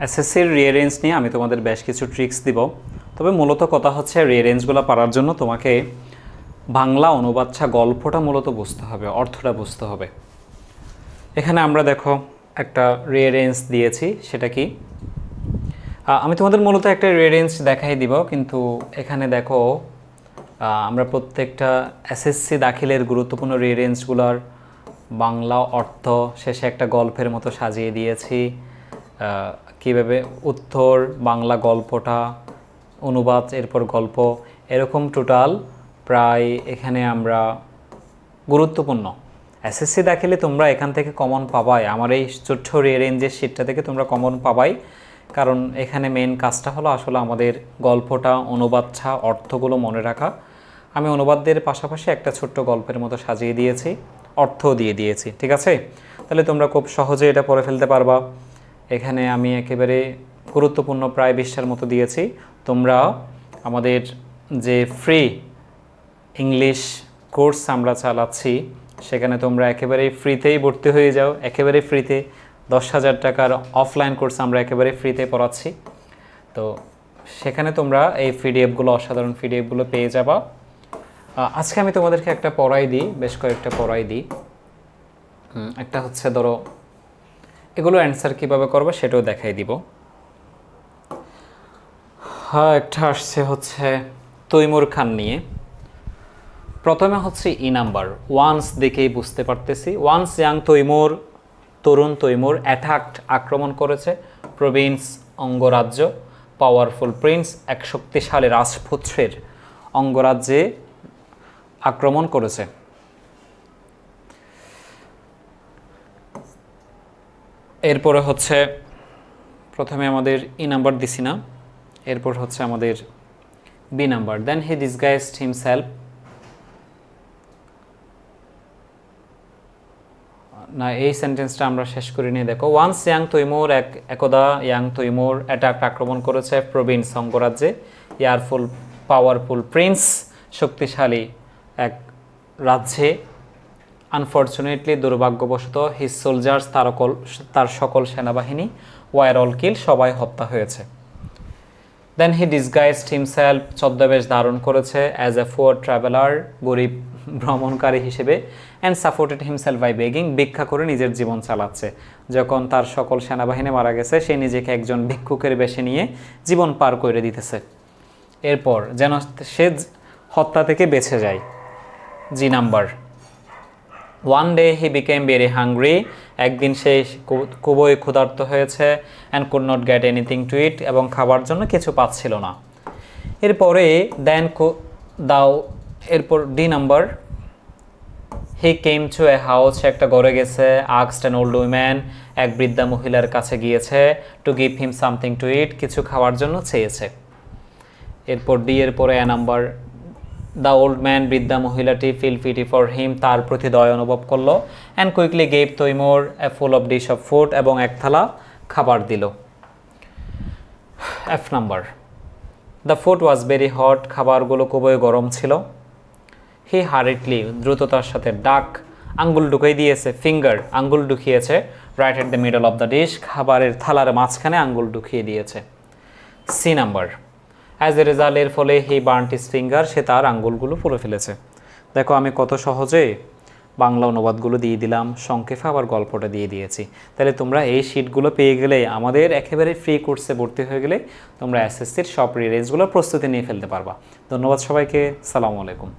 এসএসসির রিঅ্যারেঞ্জ নিয়ে আমি তোমাদের বেশ কিছু ট্রিক্স দিব। তবে মূলত কথা হচ্ছে রিঅ্যারেঞ্জগুলো পারার জন্য তোমাকে বাংলা অনুবাদটা গল্পটা মূলত বুঝতে হবে, অর্থটা বুঝতে হবে। এখানে আমরা দেখো একটা রিঅ্যারেঞ্জ দিয়েছি, সেটা কি আমি তোমাদের মূলত একটা রিঅ্যারেঞ্জ দেখাই দিব, কিন্তু এখানে দেখো আমরা প্রত্যেকটা এসএসসি দাখিলের গুরুত্বপূর্ণ রিঅ্যারেঞ্জগুলোর বাংলা অর্থ শেষে একটা গল্পের মতো সাজিয়ে দিয়েছি। কীভাবে উত্তর, বাংলা গল্পটা, অনুবাদ, এরপর গল্প, এরকম টোটাল প্রায় এখানে আমরা গুরুত্বপূর্ণ এসএসসি দাখিলে তোমরা এখান থেকে কমন পাবাই। আমার এই ছোট্ট রিঅ্যারেঞ্জের শিটটা থেকে তোমরা কমন পাবাই, কারণ এখানে মেন কাজটা হলো আসলে আমাদের গল্পটা, অনুবাদটা, অর্থগুলো মনে রাখা। আমি অনুবাদের পাশাপাশি একটা ছোট্ট গল্পের মতো সাজিয়ে দিয়েছি, অর্থও দিয়ে দিয়েছি। ঠিক আছে, তাহলে তোমরা খুব সহজে এটা পড়ে ফেলতে পারবা। এখানে আমি একেবারে গুরুত্বপূর্ণ প্রায় 20টার মতো দিয়েছি। তোমরা আমাদের যে ফ্রি ইংলিশ কোর্স আমরা চালাচ্ছি, সেখানে তোমরা একেবারেই ফ্রিতেই ভর্তি হয়ে যাও, একেবারে ফ্রিতে। 10,000 টাকার অফলাইন কোর্স আমরা একেবারে ফ্রিতে পড়াচ্ছি। তো সেখানে তোমরা এই পিডিএফগুলো, অসাধারণ পিডিএফগুলো পেয়ে যাবা। আজকে আমি তোমাদেরকে একটা পড়াই দিই, বেশ কয়েকটা পড়াই দিই। একটা হচ্ছে ধরো এগুলো অ্যান্সার কীভাবে করবে সেটাও দেখাই দিব। হ্যাঁ, একটা আসছে হচ্ছে তৈমুর খান নিয়ে। প্রথমে হচ্ছে নাম্বার ওয়ান্স দেখেই বুঝতে পারতেছি। ওয়ান্স ইয়াং তৈমুর, তরুণ তৈমুর অ্যাটাকড, আক্রমণ করেছে প্রভিন্স, অঙ্গরাজ্য, পাওয়ারফুল প্রিন্স, এক শক্তিশালী রাজপুত্রের অঙ্গরাজ্যে আক্রমণ করেছে। এরপরে হচ্ছে প্রথমে আমাদের নাম্বার দিছি না, এরপর হচ্ছে আমাদের বি নাম্বার। দেন হি ডিসগাইজড হিমসেলফ, না এই সেন্টেন্সটা আমরা শেষ করে নিয়ে দেখো। ওয়ান্স ইয়াং তৈমুর, একদা ইয়াং তৈমুর অ্যাটাক, আক্রমণ করেছে প্রভিন্স, অঙ্গরাজ্যে, ইয়ারফুল পাওয়ারফুল প্রিন্স, শক্তিশালী এক রাজ্যে, আনফর্চুনেটলি দুর্ভাগ্যবশত, হিজ সোলজার্স, তার সকল সেনাবাহিনী, ওয়ার অল কিল, সবাই হত্যা হয়েছে। দেন হি ডিসগাইজড হিমসেলফ, ছদ্মবেশ ধারণ করেছে, অ্যাজ এ পুয়ার ট্রাভেলার, গরিব ভ্রমণকারী হিসেবে, and supported himself by begging, ভিক্ষা করে নিজের জীবন চালাচ্ছে। যখন তার সকল সেনাবাহিনী মারা গেছে, সে নিজেকে একজন ভিক্ষুকের বেশে নিয়ে জীবন পার করে দিতেছে। এরপর যেন সে হত্যা থেকে বেঁচে যায়। G number. One day he became very hungry, একদিন সে খুবই ক্ষুধার্ত হয়েছে, and could not get anything to eat, এবং খাবার জন্য কিছু পাচ্ছিল না। এরপরে দেন দাও, এরপর D number. He came to a house, একটা ঘরে গেছে, আস্কড অ্যান ওল্ড উইম্যান, এক বৃদ্ধা মহিলার কাছে গিয়েছে, to give him something to eat, কিছু খাওয়ার জন্য চেয়েছে। এরপর ডি এর পরে E number. The old man, বৃদ্ধা মহিলাটি, ফিল পিটি ফর হিম, তার প্রতি দয়া অনুভব করলো, and quickly gave Timur a full of dish of food, এবং এক থালা খাবার দিল। F number. The food was very hot, খাবারগুলো খুবই গরম ছিল। হি হারিডলি, দ্রুততার সাথে, ডাক, আঙ্গুল ঢুকিয়ে দিয়েছে, ফিঙ্গার, আঙ্গুল ঢুকিয়েছে, right at the middle of the dish, খাবারের থালার মাঝখানে আঙ্গুল ঢুকিয়ে দিয়েছে। C number. As a result, এর ফলে হি বার্নড হিজ ফিঙ্গার, সে তার আঙ্গুলগুলো পুড়ে ফেলেছে। দেখো আমি কত সহজে বাংলা অনুবাদগুলো দিয়ে দিলাম, সংক্ষেপে আবার গল্পটা দিয়ে দিয়েছি। তাহলে তোমরা এই শিটগুলো পেয়ে গেলে, আমাদের একেবারে ফ্রি কোর্সে ভর্তি হয়ে গেলে তোমরা এসএসসির সব রিরেঞ্জগুলোর প্রস্তুতি নিয়ে ফেলতে পারবা। ধন্যবাদ সবাইকে, সালামু আলাইকুম।